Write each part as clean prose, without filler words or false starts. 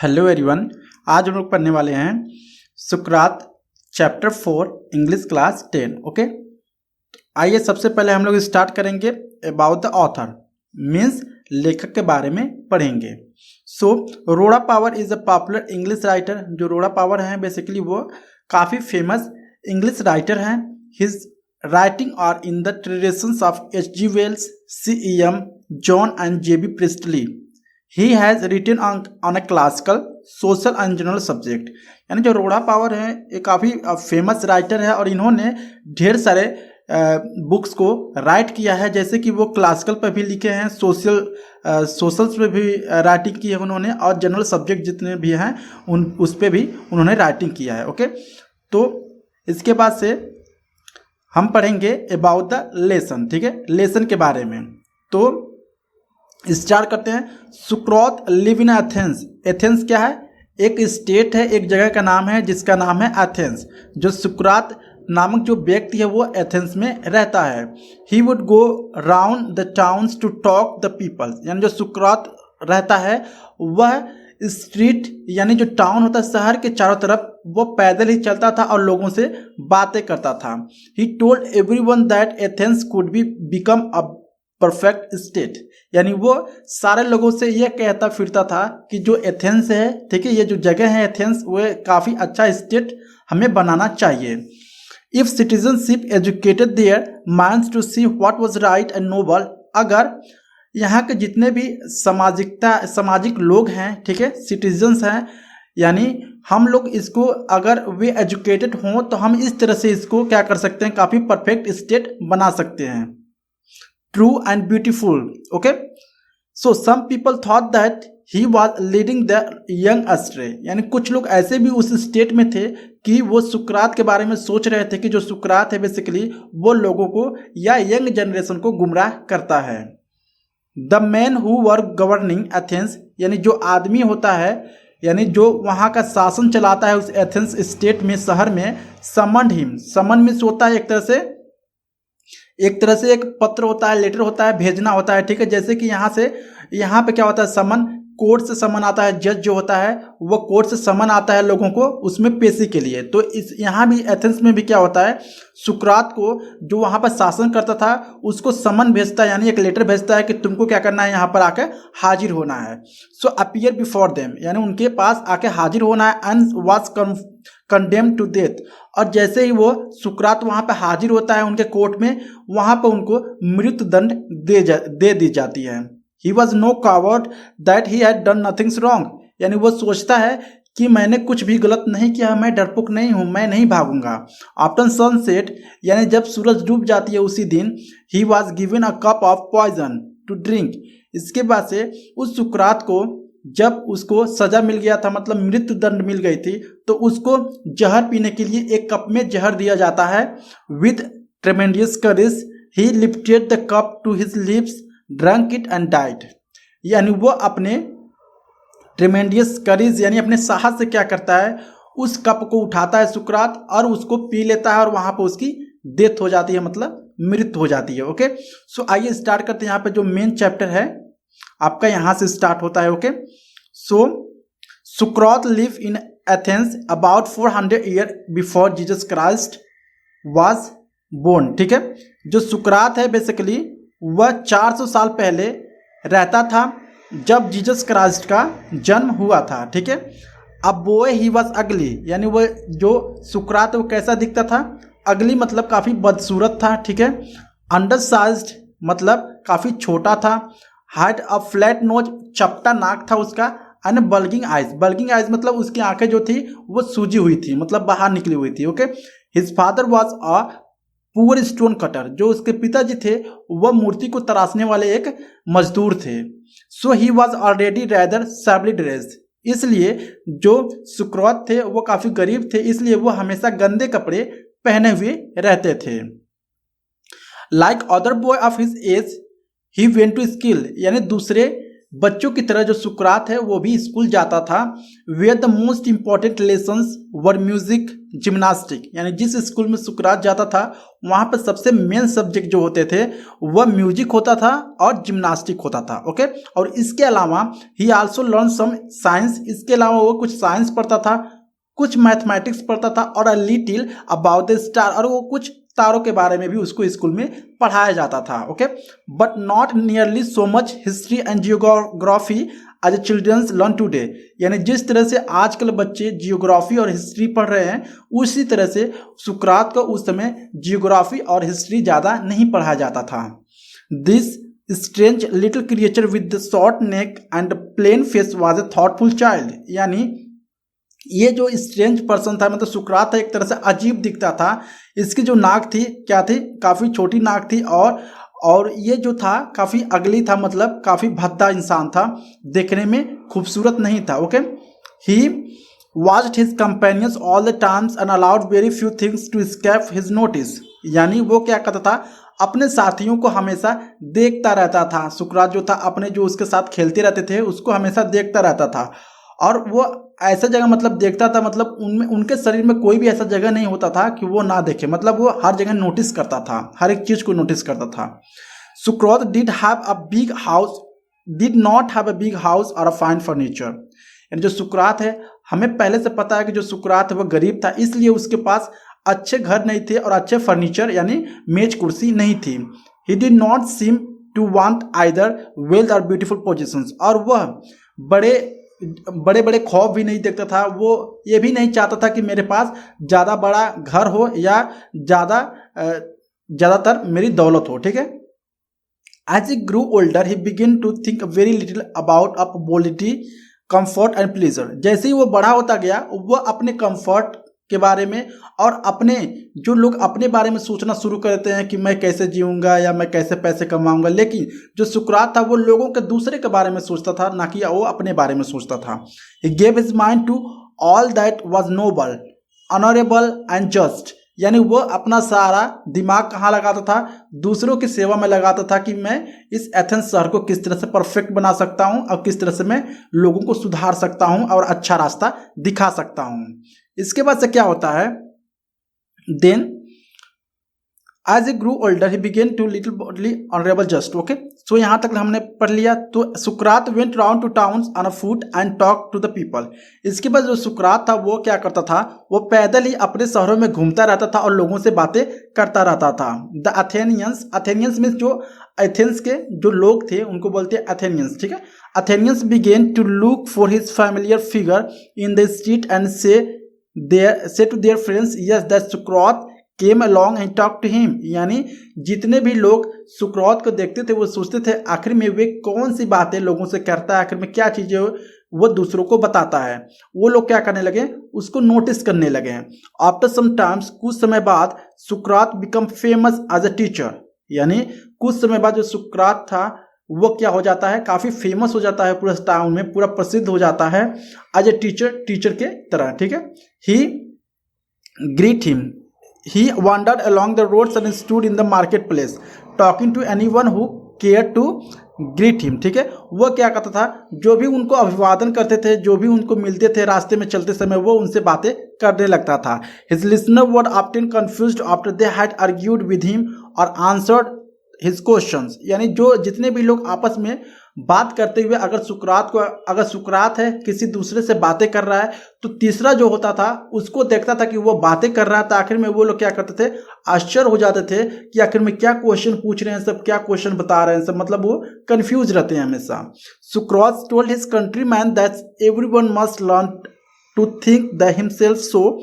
Hello everyone. आज हम लोग पढ़ने वाले हैं सुकरात चैप्टर 4 इंग्लिश क्लास 10। ओके, आइए सबसे पहले हम लोग स्टार्ट करेंगे अबाउट द ऑथर, मीन्स लेखक के बारे में पढ़ेंगे। So Rhoda Power is a popular English writer. जो रोड़ा पावर हैं बेसिकली वो काफ़ी फेमस इंग्लिश राइटर हैं। His writing are in the traditions of H.G. Wells, C.E.M. John and J.B. Priestley. He has written on a classical, social and general subject। यानी जो Rhoda power है ये काफ़ी famous writer है और इन्होंने ढेर सारे बुक्स को राइट किया है, जैसे कि वो क्लासिकल पर भी लिखे हैं, सोशल्स पे भी राइटिंग की है उन्होंने, और जनरल सब्जेक्ट जितने भी हैं उस पर भी उन्होंने राइटिंग किया है। ओके, तो इसके बाद से हम पढ़ेंगे अबाउट द लेसन। ठीक है, लेसन के बारे में तो स्टार्ट करते हैं। सुक्रात लिव इन एथेंस। एथेंस क्या है? एक स्टेट है, एक जगह का नाम है जिसका नाम है एथेंस। जो सुक्रात नामक जो व्यक्ति है वो एथेंस में रहता है। He would go round the towns to talk the people. यानी जो सुक्रात रहता है वह स्ट्रीट यानी जो टाउन होता है शहर के चारों तरफ वो पैदल ही चलता था और लोगों से बातें करता था। ही told everyone that Athens could be become a perfect state. यानी वो सारे लोगों से ये कहता फिरता था कि जो एथेंस है, ठीक है, ये जो जगह है एथेंस, वो काफ़ी अच्छा स्टेट हमें बनाना चाहिए। If citizenship educated their minds to see what was right and noble. अगर यहाँ के जितने भी सामाजिक लोग हैं, ठीक है, सिटीजन्स हैं, यानी हम लोग इसको अगर वे एजुकेटेड हों तो हम इस तरह से इसको क्या कर सकते हैं, काफ़ी परफेक्ट स्टेट बना सकते हैं। True and beautiful. Okay, so some people thought that he was leading the young astray। यानी कुछ लोग ऐसे भी उस स्टेट में थे कि वो सुकरात के बारे में सोच रहे थे कि जो सुकरात है बेसिकली वो लोगों को या यंग जनरेशन को गुमराह करता है। The men who were governing Athens, यानी जो आदमी होता है, यानी जो वहाँ का शासन चलाता है उस एथेंस स्टेट में, शहर में, summoned him। समन मीन्स होता है एक तरह से एक पत्र होता है, लेटर होता है, भेजना होता है। ठीक है, जैसे कि यहाँ पे क्या होता है, समन, कोर्ट से समन आता है। जज जो होता है वो कोर्ट से समन आता है लोगों को उसमें पेशी के लिए। तो इस यहाँ भी एथेंस में भी क्या होता है, सुकरात को जो वहाँ पर शासन करता था उसको समन भेजता है, यानी एक लेटर भेजता है कि तुमको क्या करना है, यहाँ पर आके हाजिर होना है। सो अपीयर बिफोर देम, यानी उनके पास आके हाजिर होना है। And was condemned to death. और जैसे ही वो सुकरात वहाँ पे हाजिर होता है उनके कोर्ट में, वहाँ पे उनको मृत्यु दंड दे दी जाती है। He was no coward that he had done nothings wrong. यानी वो सोचता है कि मैंने कुछ भी गलत नहीं किया, मैं डरपोक नहीं हूँ, मैं नहीं भागूंगा। आफ्टर सनसेट, यानी जब सूरज डूब जाती है उसी दिन, he was given a cup of poison to drink. इसके बाद से उस सुकरात को जब उसको सजा मिल गया था, मतलब मृत्यु दंड मिल गई थी, तो उसको जहर पीने के लिए एक कप में जहर दिया जाता है। With tremendous courage he lifted the cup to his lips, drunk it and died. यानी वो अपने ट्रेमेंडियस करेज यानी अपने साहस से क्या करता है, उस कप को उठाता है सुकरात और उसको पी लेता है और वहां पर उसकी डेथ हो जाती है, मतलब मृत्यु हो जाती है। ओके, सो आइए स्टार्ट करते हैं। यहाँ पे जो मेन चैप्टर है आपका यहाँ से स्टार्ट होता है। ओके, सो सुकरात live in Athens about 400 year before Jesus Christ was born. ठीक है, जो सुकरात है बेसिकली वह 400 साल पहले रहता था जब जीसस क्राइस्ट का जन्म हुआ था। ठीक है, अब बॉय ही वाज अगली, यानी वह जो सुकरात वो कैसा दिखता था, अगली मतलब काफ़ी बदसूरत था। ठीक है, अंडरसाइज्ड मतलब काफ़ी छोटा था। हैड अ फ्लैट नोज, चपटा नाक था उसका। एंड बल्गिंग आइज मतलब उसकी आंखें जो थी वो सूजी हुई थी, मतलब बाहर निकली हुई थी। Okay, his father was a poor stone cutter. जो उसके पिताजी थे वह मूर्ति को तराशने वाले एक मजदूर थे। So he was already rather shabbily dressed. इसलिए जो सुकरात थे वो काफ़ी गरीब थे, इसलिए वो हमेशा गंदे कपड़े पहने हुए रहते थे। Like other boy of his age he went to school, यानी दूसरे बच्चों की तरह जो सुकरात है वो भी स्कूल जाता था। Where the most important lessons were music, gymnastic, यानी जिस स्कूल में सुकरात जाता था वहाँ पर सबसे मेन सब्जेक्ट जो होते थे वह म्यूजिक होता था और जिम्नास्टिक होता था। ओके, और इसके अलावा he also learn some science, इसके अलावा वो कुछ साइंस पढ़ता था, कुछ मैथमेटिक्स पढ़ता था और a little about the star, और वो कुछ तारों के बारे में भी उसको स्कूल में पढ़ाया जाता था। Okay, but not nearly so much history and geography as a childrens learn today, यानी जिस तरह से आजकल बच्चे जियोग्राफी और हिस्ट्री पढ़ रहे हैं उसी तरह से सुकरात को उस समय जियोग्राफी और हिस्ट्री ज़्यादा नहीं पढ़ाया जाता था। This strange little creature with the short neck and plain face was a thoughtful child, यानी ये जो स्ट्रेंज पर्सन था, मतलब सुकरात था, एक तरह से अजीब दिखता था। इसकी जो नाक थी क्या थी, काफ़ी छोटी नाक थी, और ये जो था काफ़ी अगली था, मतलब काफ़ी भद्दा इंसान था, देखने में खूबसूरत नहीं था। Okay, he watched his companions all the times and allowed very few things to escape his notice, यानी वो क्या करता था, अपने साथियों को हमेशा देखता रहता था। सुकरात जो था अपने जो उसके साथ खेलते रहते थे उसको हमेशा देखता रहता था, और वो ऐसा जगह मतलब देखता था, मतलब उनमें उनके शरीर में कोई भी ऐसा जगह नहीं होता था कि वो ना देखे, मतलब वो हर जगह नोटिस करता था, हर एक चीज़ को नोटिस करता था। सुकरात did not have a big house और अ फाइन फर्नीचर, यानी जो सुकरात है, हमें पहले से पता है कि जो सुकरात है वो गरीब था, इसलिए उसके पास अच्छे घर नहीं थे और अच्छे फर्नीचर यानी मेज कुर्सी नहीं थी। He did not seem to want either wealth or beautiful positions, और वह बड़े बड़े ख्वाब भी नहीं देखता था, वो ये भी नहीं चाहता था कि मेरे पास ज़्यादा बड़ा घर हो या ज़्यादातर मेरी दौलत हो। ठीक है, as he grew older he begin to think very little about opportunity, comfort and pleasure, जैसे ही वो बड़ा होता गया वह अपने कंफर्ट के बारे में और अपने जो लोग अपने बारे में सोचना शुरू करते हैं कि मैं कैसे जीऊँगा या मैं कैसे पैसे कमाऊँगा, लेकिन जो सुकरात था वो लोगों के दूसरे के बारे में सोचता था, ना कि वो अपने बारे में सोचता था। He gave his mind to all that was noble, honourable and just, यानी वो अपना सारा दिमाग कहाँ लगाता था, दूसरों की सेवा में लगाता था कि मैं इस एथेंस शहर को किस तरह से परफेक्ट बना सकता हूँ और किस तरह से मैं लोगों को सुधार सकता हूँ और अच्छा रास्ता दिखा सकता हूँ। इसके बाद से क्या होता है, then as a grew older he began to little bodily honourable just. Okay, so यहाँ तक हमने पढ़ लिया। तो सुकरात went round to towns on a foot and talk to the people. इसके बाद जो सुकरात था वो क्या करता था, वो पैदल ही अपने शहरों में घूमता रहता था और लोगों से बातें करता रहता था। द अथेनियंस मीन्स जो एथेंस के जो लोग थे उनको बोलते हैं अथेनियंस। ठीक है, Athenians began to look for his familiar figure in the street and say to their friends yes that Sukrat came along and talked to him, यानी जितने भी लोग सुकरात को देखते थे वो सोचते थे आखिर में वे कौन सी बातें लोगों से करता है, आखिर में क्या चीज़ें वो दूसरों को बताता है। वो लोग क्या करने लगे, उसको नोटिस करने लगे। आफ्टर सम टाइम्स, कुछ समय बाद, सुकरात become famous as a teacher, यानी कुछ समय बाद जो सुकरात था वो क्या हो जाता है, काफ़ी फेमस हो जाता है, पूरा टाउन में पूरा प्रसिद्ध हो जाता है एज ए टीचर के तरह। ठीक है, he greet him, he wandered along the roads and stood in the market place talking to anyone who care to greet him. ठीक है, वह क्या करता था, जो भी उनको अभिवादन करते थे, जो भी उनको मिलते थे रास्ते में चलते समय, वो उनसे बातें करने लगता था। His listener were often confused after they had argued with him और आंसर्ड हिज क्वेश्चंस, यानी जो जितने भी लोग आपस में बात करते हुए अगर सुकरात है किसी दूसरे से बातें कर रहा है तो तीसरा जो होता था उसको देखता था कि वो बातें कर रहा था। आखिर में वो लोग क्या करते थे, आश्चर्य हो जाते थे कि आखिर में क्या क्वेश्चन पूछ रहे हैं सब, क्या क्वेश्चन बता रहे हैं सब, मतलब वो कंफ्यूज रहते हैं हमेशा। सुकरात told his countryman that everyone must learn to think the himself so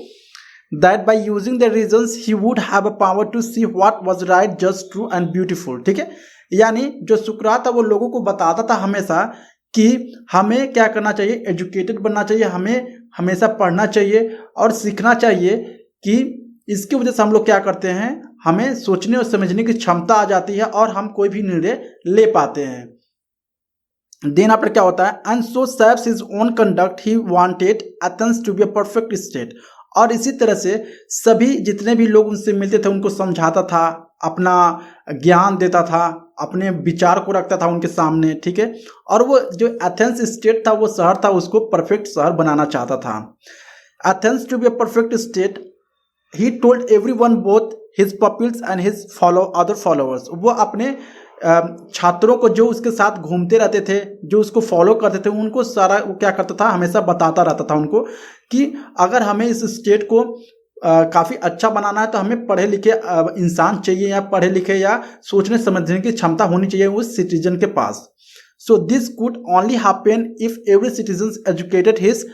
that by using the reasons he would have a power to see what was right, just, true and beautiful। ठीक है, यानी जो सुकरात था वो लोगों को बताता था हमेशा कि हमें क्या करना चाहिए, एजुकेटेड बनना चाहिए, हमें हमेशा पढ़ना चाहिए और सीखना चाहिए कि इसकी वजह से हम लोग क्या करते हैं, हमें सोचने और समझने की क्षमता आ जाती है और हम कोई भी निर्णय ले पाते हैं। देन आफ्टर क्या होता है, and so saves his own conduct he wanted Athens to be a perfect state, और इसी तरह से सभी जितने भी लोग उनसे मिलते थे उनको समझाता था, अपना ज्ञान देता था, अपने विचार को रखता था उनके सामने। ठीक है, और वो जो एथेंस स्टेट था, वो शहर था, उसको परफेक्ट शहर बनाना चाहता था। Athens to be a perfect state he told everyone both his pupils and his other followers. वो अपने छात्रों को जो उसके साथ घूमते रहते थे, जो उसको फॉलो करते थे, उनको सारा वो क्या करता था, हमेशा बताता रहता था उनको कि अगर हमें इस स्टेट को काफ़ी अच्छा बनाना है तो हमें पढ़े लिखे इंसान चाहिए, या पढ़े लिखे या सोचने समझने की क्षमता होनी चाहिए उस सिटीजन के पास। So this could only happen if every citizen educated his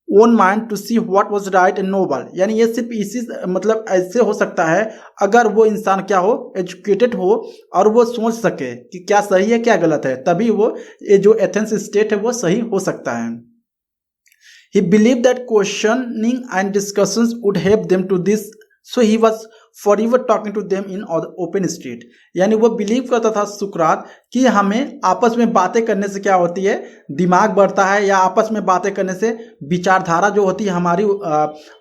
own mind to see what was right and noble. यानी ये सिर्फ इसी मतलब ऐसे हो सकता है अगर वो इंसान क्या हो, एजुकेटेड हो और वो सोच सके कि क्या सही है क्या गलत है, तभी वो ये जो एथेंस स्टेट है वो सही हो सकता है। He believed that questioning and discussions would help them to this, so he was forever talking to them in open street। यानी वो बिलीव करता था सुकरात कि हमें आपस में बातें करने से क्या होती है, दिमाग बढ़ता है, या आपस में बातें करने से विचारधारा जो होती है हमारी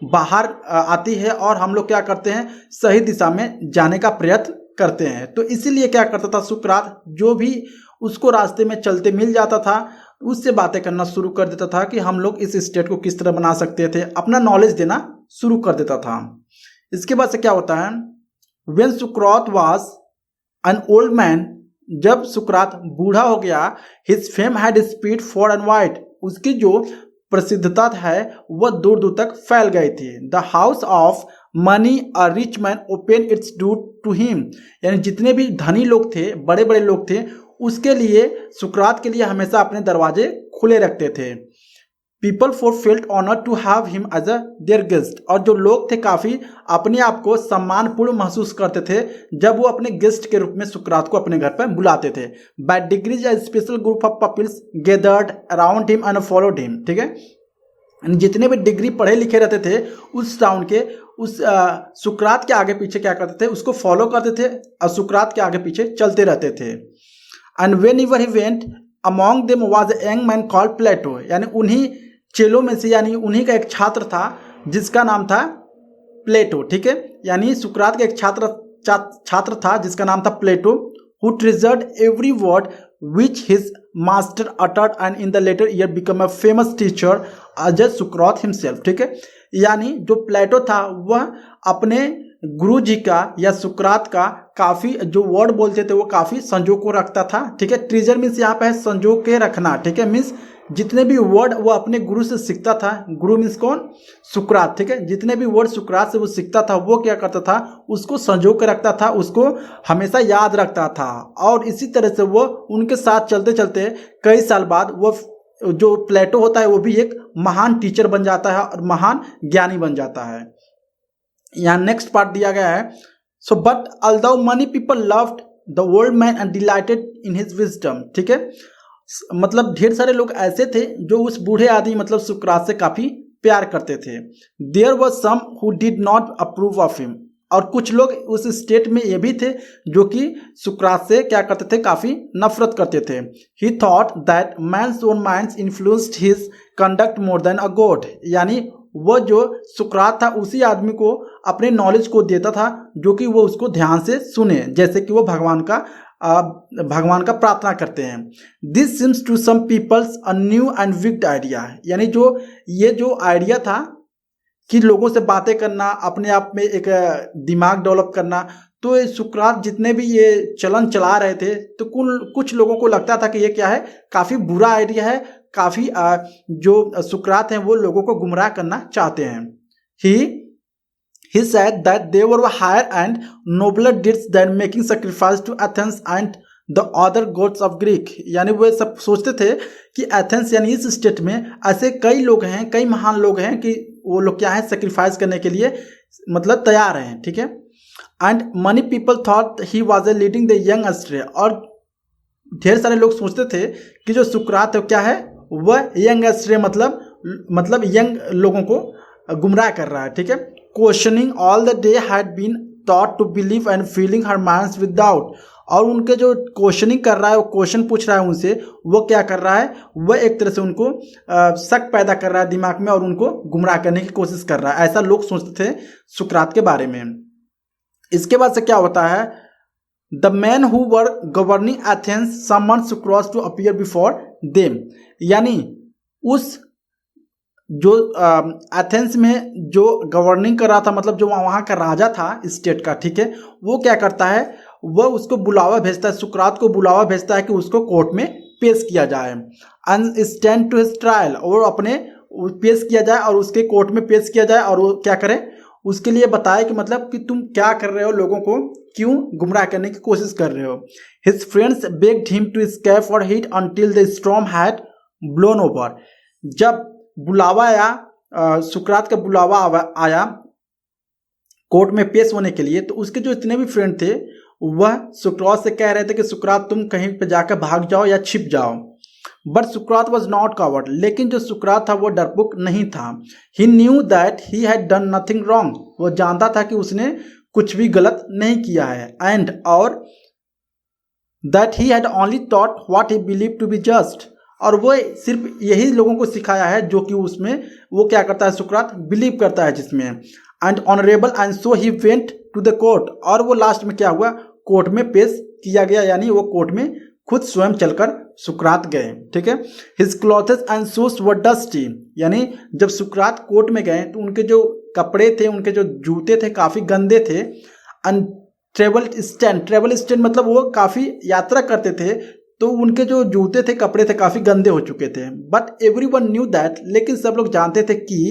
बाहर आती है और हम लोग क्या करते हैं, सही दिशा में जाने का प्रयत्न करते हैं। तो इसीलिए क्या करता था सुकरात, जो भी उसको रास्ते में चलते मिल जाता था उससे बातें करना शुरू कर देता था कि हम लोग इस स्टेट को किस तरह बना सकते थे, अपना नॉलेज देना शुरू कर देता था। इसके बाद से क्या होता है, when Sukrat was an old man, जब सुकरात बूढ़ा हो गया, his fame had spread for and wide, उसकी जो प्रसिद्धता है वह दूर दूर तक फैल गई थी। The house of money a rich man open its door to him, यानी जितने भी धनी लोग थे, बड़े बड़े लोग थे, उसके लिए सुकरात के लिए हमेशा अपने दरवाजे खुले रखते थे। People for felt honour to have him as a their guest, और जो लोग थे काफ़ी अपने आप को सम्मानपूर्ण महसूस करते थे जब वो अपने गेस्ट के रूप में सुकरात को अपने घर पर बुलाते थे। By degrees a special group of peoples gathered around him and followed him, ठीक है। जितने भी डिग्री पढ़े लिखे रहते थे उस टाउन के, उस सुकरात के आगे पीछे क्या करते थे, उसको फॉलो करते थे और सुकरात के आगे पीछे चलते रहते थे। And whenever he went among them was a young man called Plato, यानी उन्हीं चेलों में से, यानी उन्हीं का एक छात्र था जिसका नाम था प्लेटो, ठीक है। यानी सुकरात का एक छात्र था जिसका नाम था प्लेटो, who treasured every word which his master uttered and in the later year became a famous teacher as Socrates himself, ठीक है। यानी जो प्लेटो था वह अपने गुरु जी का या सुकरात का काफ़ी जो वर्ड बोलते थे वो काफ़ी संजो को रखता था, ठीक है। ट्रीजर मीन्स यहाँ पे है संजो के रखना, ठीक है। मीन्स जितने भी वर्ड वो अपने गुरु से सीखता था, गुरु मीन्स कौन, सुकरात, ठीक है। जितने भी वर्ड सुकरात से वो सीखता था वो क्या करता था, उसको संजो के रखता था, उसको हमेशा याद रखता था। और इसी तरह से वो उनके साथ चलते चलते कई साल बाद वो जो प्लेटो होता है वो भी एक महान टीचर बन जाता है और महान ज्ञानी बन जाता है। यहाँ नेक्स्ट पार्ट दिया गया है, so but although money people loved the old man and dilated in his wisdom, ठीक है। मतलब ढेर सारे लोग ऐसे थे जो उस बूढ़े आदमी मतलब सुकरात से काफ़ी प्यार करते थे। There was some who did not approve of him, और कुछ लोग उस स्टेट में ये भी थे जो कि सुकरात से क्या करते थे, काफ़ी नफरत करते थे। He thought that man's own minds influenced his conduct more than a god, यानी वो जो सुकरात था उसी आदमी को अपने नॉलेज को देता था जो कि वो उसको ध्यान से सुने, जैसे कि वो भगवान का प्रार्थना करते हैं। This seems to some peoples a new and wicked idea, यानी ये जो आइडिया था कि लोगों से बातें करना, अपने आप में एक दिमाग डेवलप करना, तो ये सुकरात जितने भी ये चलन चला रहे थे तो कुछ लोगों को लगता था कि ये क्या है, काफ़ी बुरा आइडिया है, काफ़ी जो सुकरात हैं वो लोगों को गुमराह करना चाहते हैं। He said that they were higher and nobler deeds than making sacrifice to Athens and the other gods of Greek, यानी वो सब सोचते थे कि एथेंस यानी इस स्टेट में ऐसे कई लोग हैं, कई महान लोग हैं कि वो लोग क्या है, सेक्रीफाइस करने के लिए मतलब तैयार हैं, ठीक है। And many people thought he was a leading the young astray, और ढेर सारे लोग सोचते थे कि जो सुकरात है क्या है, वह यंग अस्ट्रे मतलब यंग लोगों को गुमराह कर रहा है, ठीक है। Questioning all the day had been taught to believe and feeling her minds with doubt, और उनके जो क्वेश्चनिंग कर रहा है, वो क्वेश्चन पूछ रहा है उनसे, वो क्या कर रहा है, वह एक तरह से उनको शक पैदा कर रहा है दिमाग में और उनको गुमराह करने की कोशिश कर रहा है। ऐसा लोग सोचते थे सुकरात के बारे में। इसके बाद से क्या होता है, the man who were governing Athens summon Socrates to appear before them, यानी उस जो एथेंस में जो गवर्निंग कर रहा था, मतलब जो वहाँ का राजा था स्टेट का, ठीक है, वो क्या करता है, वह उसको बुलावा भेजता है, सुकरात को बुलावा भेजता है कि उसको कोर्ट में पेश किया जाए, and stand to his trial, और अपने पेश किया जाए और उसके कोर्ट में पेश किया जाए, और वो क्या करे, उसके लिए बताए कि मतलब कि तुम क्या कर रहे हो, लोगों को क्यों गुमराह करने की कोशिश कर रहे हो। His friends begged him to escape or hide until the storm had blown over। जब बुलावा आया, सुकरात का बुलावा आया कोर्ट में पेश होने के लिए, तो उसके जो इतने भी फ्रेंड थे वह सुकरात से कह रहे थे कि सुकरात तुम कहीं पे जाकर भाग जाओ या छिप जाओ, but Sukrat was not covered. लेकिन जो सुकरात था वो डरपोक नहीं था। He knew that he had done nothing wrong, वो जानता था कि उसने कुछ भी गलत नहीं किया है, एंड और that he had only thought what he believe to be just, और वो सिर्फ यही लोगों को सिखाया है जो कि उसमें वो क्या करता है, सुकरात बिलीव करता है जिसमें, and honourable, and so he went to the court, और वो लास्ट में क्या हुआ, कोर्ट में पेश किया गया, यानी वो कोर्ट में खुद स्वयं चलकर सुकरात गए, ठीक है। His clothes and shoes were dusty, यानी जब सुकरात कोर्ट में गए तो उनके जो कपड़े थे, उनके जो जूते थे काफ़ी गंदे थे, एंड ट्रेवल स्टैंड मतलब वो काफ़ी यात्रा करते थे, तो उनके जो जूते थे, कपड़े थे, काफ़ी गंदे हो चुके थे। But every one new that, लेकिन सब लोग जानते थे कि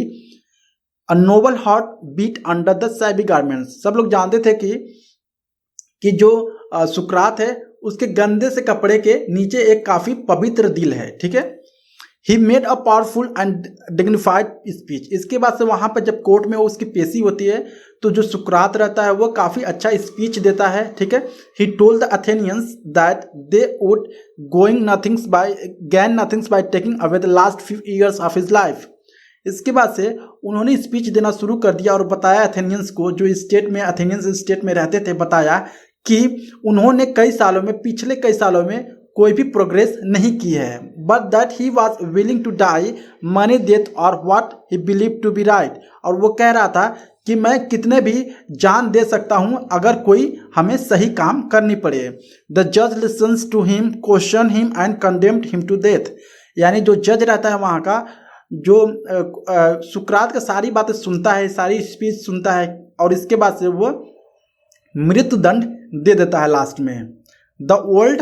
a noble heart beat under the shabby garments, सब लोग जानते थे कि जो सुकरात है उसके गंदे से कपड़े के नीचे एक काफ़ी पवित्र दिल है, ठीक है। He made a powerful and dignified speech. इसके बाद से वहाँ पर जब कोर्ट में उसकी पेशी होती है तो जो सुकरात रहता है वो काफ़ी अच्छा स्पीच देता है, ठीक है। He told the Athenians that they would gain nothings by taking away the last few years of his life. इसके बाद से उन्होंने स्पीच देना शुरू कर दिया और बताया एथेनियंस को, जो एथेनियंस स्टेट में रहते थे, बताया कि उन्होंने पिछले कई सालों में कोई भी प्रोग्रेस नहीं की है, but that he was willing to die many death और what he believe to be right. और वो कह रहा था कि मैं कितने भी जान दे सकता हूँ अगर कोई हमें सही काम करनी पड़े। द जज listens to him, question him and condemned him to death, यानी जो जज रहता है वहाँ का, जो सुकरात का सारी बातें सुनता है, सारी स्पीच सुनता है, और इसके बाद से वो मृत्यु दंड दे देता है लास्ट में। The old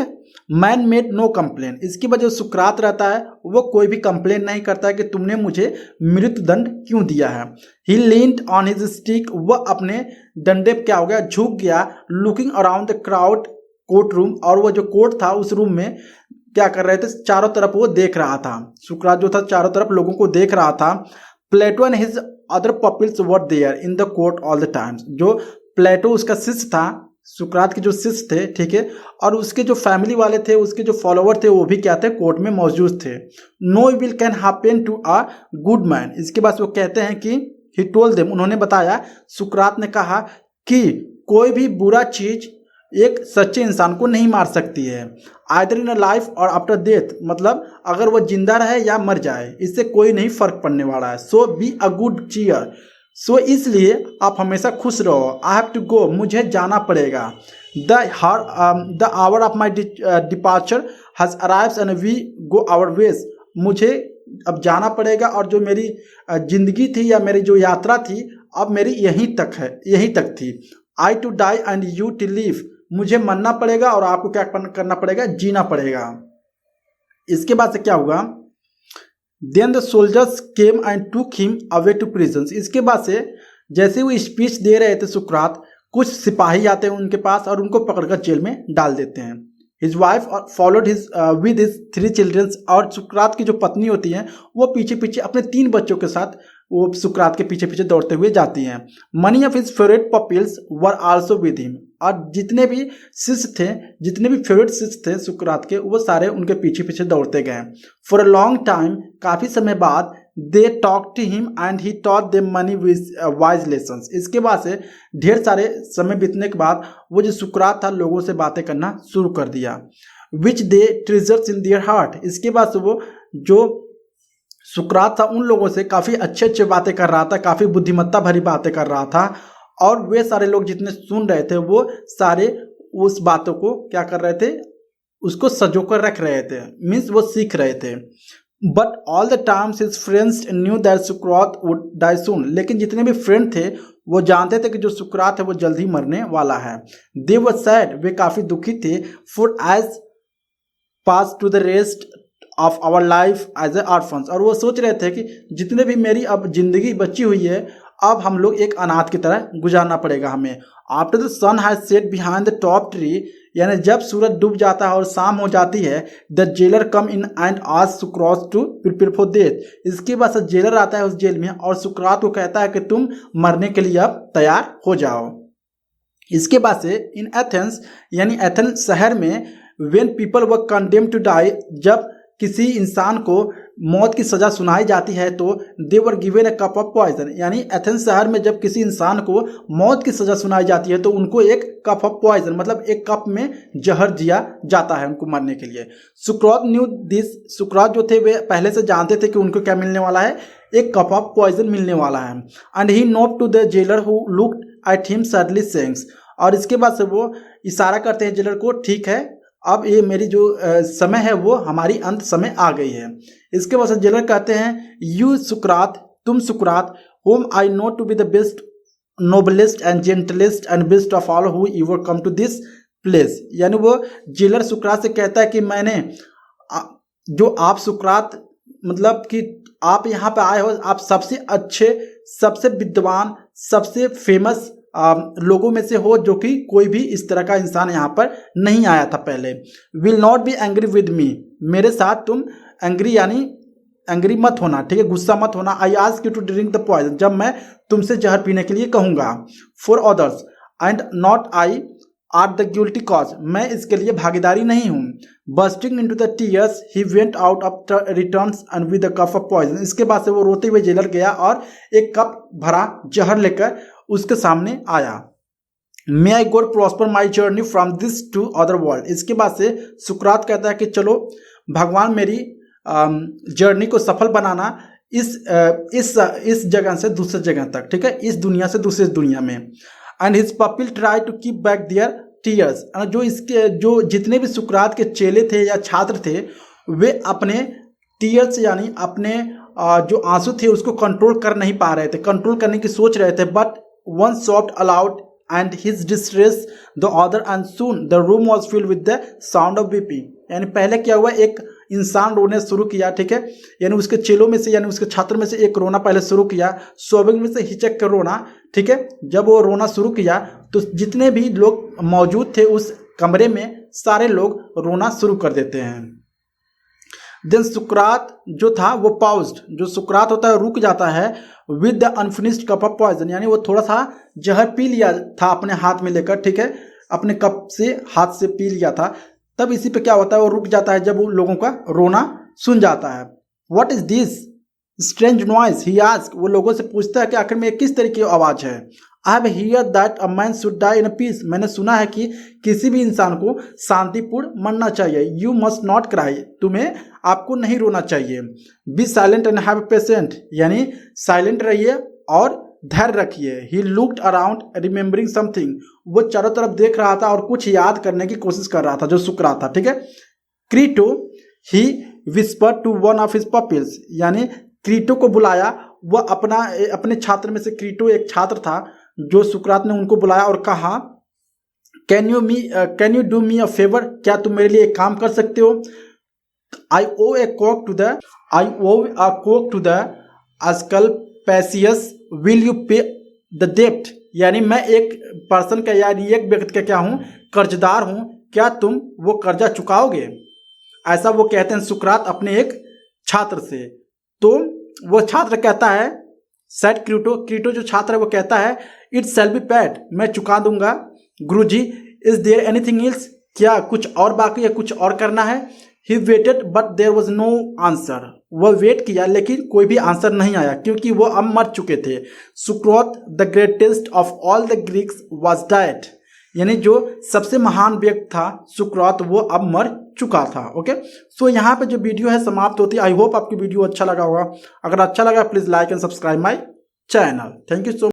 man made no complain, इसकी वजह सुकरात रहता है वो कोई भी कंप्लेन नहीं करता है कि तुमने मुझे मृत्यु दंड क्यों दिया है। ही लीन्ड ऑन हिज स्टिक, वह अपने डंडे पे क्या हो गया, झुक गया, looking around the crowd court room, और वो जो कोर्ट था उस रूम में क्या कर रहे थे, चारों तरफ वो देख रहा था, सुकरात जो था चारों तरफ लोगों को देख रहा था। Plato and his other pupils were there in the court all the times, जो प्लेटो उसका शिष्य था, सुकरात के जो शिष्य थे, ठीक है, और उसके जो फैमिली वाले थे, उसके जो फॉलोवर थे, वो भी क्या थे, कोर्ट में मौजूद थे। No will can happen to a good man, इसके बाद वो कहते हैं कि ही टोल्ड देम, उन्होंने बताया, सुकरात ने कहा कि कोई भी बुरा चीज एक सच्चे इंसान को नहीं मार सकती है, आइदर इन अ लाइफ और आफ्टर डेथ, मतलब अगर वो जिंदा रहे या मर जाए, इससे कोई नहीं फर्क पड़ने वाला है। सो बी अ गुड चीयर, सो इसलिए आप हमेशा खुश रहो। आई हैव टू गो, मुझे जाना पड़ेगा। The hour of my departure has arrived and we go our ways, मुझे अब जाना पड़ेगा, और जो मेरी जिंदगी थी या मेरी जो यात्रा थी अब मेरी यहीं तक थी। I to die and you to live, मुझे मरना पड़ेगा और आपको क्या करना पड़ेगा, जीना पड़ेगा। इसके बाद से क्या हुआ, then the soldiers came and took him away to prison, इसके बाद से जैसे वो स्पीच दे रहे थे सुकरात, कुछ सिपाही आते हैं उनके पास और उनको पकड़कर जेल में डाल देते हैं। His wife followed with his 3 children, और सुकरात की जो पत्नी होती हैं वो पीछे पीछे अपने 3 बच्चों के साथ वो सुकरात के पीछे पीछे दौड़ते हुए जाती हैं। Many of his favourite pupils were also with him, और जितने भी फेवरेट शिष्य थे सुकरात के, वो सारे उनके पीछे पीछे दौड़ते गए। फॉर अ लॉन्ग टाइम, काफ़ी समय बाद, they talk to him and he taught them many wise lessons, इसके बाद से ढेर सारे समय बीतने के बाद वो जो सुकरात था लोगों से बातें करना शुरू कर दिया। विच दे ट्रेजर्स इन देयर हार्ट, इसके बाद से वो जो सुकरात था उन लोगों से काफ़ी अच्छे बातें कर रहा था, काफ़ी बुद्धिमत्ता भरी बातें कर रहा था, और वे सारे लोग जितने सुन रहे थे वो सारे उस बातों को क्या कर रहे थे, उसको सजो कर रख रहे थे, मीन्स वो सीख रहे थे। But all the times his friends knew that Sukrat would die सून, लेकिन जितने भी फ्रेंड थे वो जानते थे कि जो सुकरात है वो जल्द ही मरने वाला है। दे वर सैड, वे काफ़ी दुखी थे। For as pass to the rest of our life as a orphans, और वो सोच रहे थे कि जितने भी मेरी अब जिंदगी बची हुई है अब हम लोग एक अनाथ की तरह गुजारना पड़ेगा हमें। After the sun has set behind the top tree, यानी जब सूरज डूब जाता है और शाम हो जाती है, the jailer come in and asks Sukrat to prepare for death. इसके बाद जेलर आता है उस जेल में और सुकरात को कहता है कि तुम मरने के लिए अब तैयार हो जाओ। इसके बाद से इन एथेंस, यानी एथेंस शहर में, when people were condemned to die, जब किसी इंसान को मौत की सज़ा सुनाई जाती है तो they were given a cup of poison, यानी एथेंस शहर में जब किसी इंसान को मौत की सज़ा सुनाई जाती है तो उनको एक कप ऑफ पॉइजन, मतलब एक कप में जहर दिया जाता है उनको मरने के लिए। सुकरात न्यू दिस, सुकरात जो थे वे पहले से जानते थे कि उनको क्या मिलने वाला है, एक कप ऑफ पॉइजन मिलने वाला है। And he note to the jailer who looked at him sadly sayings, और इसके बाद से वो इशारा करते हैं जेलर को, ठीक है अब ये मेरी जो समय है वो हमारी अंत समय आ गई है। इसके बाद जेलर कहते हैं यू सुकरात, तुम सुकरात, whom I know to be the best noblest and gentlest and best of all who ever come to this place, यानी वो जेलर सुकरात से कहता है कि मैंने जो आप सुकरात, मतलब कि आप यहाँ पे आए हो, आप सबसे अच्छे, सबसे विद्वान, सबसे फेमस लोगों में से हो जो कि कोई भी इस तरह का इंसान यहाँ पर नहीं आया था पहले। Will not be angry with me, मेरे साथ तुम एंग्री यानी एंग्री मत होना, ठीक है, गुस्सा मत होना। I ask you to drink the poison, जब मैं तुमसे जहर पीने के लिए कहूँगा। For others and not I are the guilty cause, मैं इसके लिए भागीदारी नहीं हूँ। Bursting into the tears he went out of returns and with the cup of poison, इसके बाद से वो रोते हुए जेलर गया और एक कप भरा जहर लेकर उसके सामने आया। May I God prosper my journey from this to other world, इसके बाद से सुकरात कहता है कि चलो भगवान मेरी जर्नी को सफल बनाना इस जगह से दूसरे जगह तक, ठीक है, इस दुनिया से दूसरे दुनिया में। And his people try to keep back their tears, जो जितने भी सुकरात के चेले थे या छात्र थे वे अपने टीयर्स यानी अपने जो आंसू थे उसको कंट्रोल कर नहीं पा रहे थे, कंट्रोल करने की सोच रहे थे। But one soft allowed and his distress the other and soon the room was filled with the sound of weeping, यानी पहले क्या हुआ, एक इंसान रोने शुरू किया, ठीक है, यानी उसके चेलों में से यानी उसके छात्र में से एक रोना पहले शुरू किया, सोबिंग में से हिचक कर रोना, ठीक है। जब वो रोना शुरू किया तो जितने भी लोग मौजूद थे उस कमरे में सारे लोग रोना शुरू कर देते हैं। देन सुकरात जो था वो पाउज्ड, जो सुकरात होता है रुक जाता है, with the unfinished cup of poison, यानी वो थोड़ा सा जहर पी लिया था अपने हाथ में लेकर, ठीक है, अपने कप से हाथ से पी लिया था। तब इसी पे क्या होता है, वो रुक जाता है जब वो लोगों का रोना सुन जाता है। What is this strange noise he ask, वो लोगों से पूछता है कि आखिर में किस तरह की आवाज़ है। I have hear that a man should die in peace, मैंने सुना है कि किसी भी इंसान को शांतिपूर्ण मरना चाहिए। यू मस्ट नॉट क्राई, तुम्हें आपको नहीं रोना चाहिए। Be silent and have patient, यानी साइलेंट रहिए और धैर्य रखिए। He looked around remembering something, वो चारों तरफ देख रहा था और कुछ याद करने की कोशिश कर रहा था जो सुकरात था, ठीक है। Crito he whisper to one of his pupils, यानी क्रीटो को बुलाया, वह अपने छात्र में से क्रीटो एक छात्र था जो सुकरात ने उनको बुलाया और कहा can you do me a favour, क्या तुम मेरे लिए एक काम कर सकते हो। I owe a cock to the Asclepius will you pay the डेप्ट, यानी मैं एक पर्सन का यानी एक व्यक्ति का क्या हूँ, कर्जदार हूँ, क्या तुम वो कर्जा चुकाओगे। ऐसा वो कहते हैं सुकरात अपने एक छात्र से। तो वो छात्र कहता है सेट क्रीटो जो छात्र है वो कहता है इट शैल बी पेड, मैं चुका दूंगा। Guruji is there anything else, क्या कुछ और बाकी है, कुछ और करना है। He waited but there was no answer, वह वेट किया लेकिन कोई भी आंसर नहीं आया क्योंकि वो अब मर चुके थे। सुकरात the greatest of all the Greeks was died, यानी जो सबसे महान व्यक्ति था सुकरात वो अब मर चुका था। ओके, सो यहाँ पे जो वीडियो है समाप्त होती है। आई होप आपकी वीडियो अच्छा लगा होगा। अगर अच्छा लगा please like and subscribe my channel. Thank you so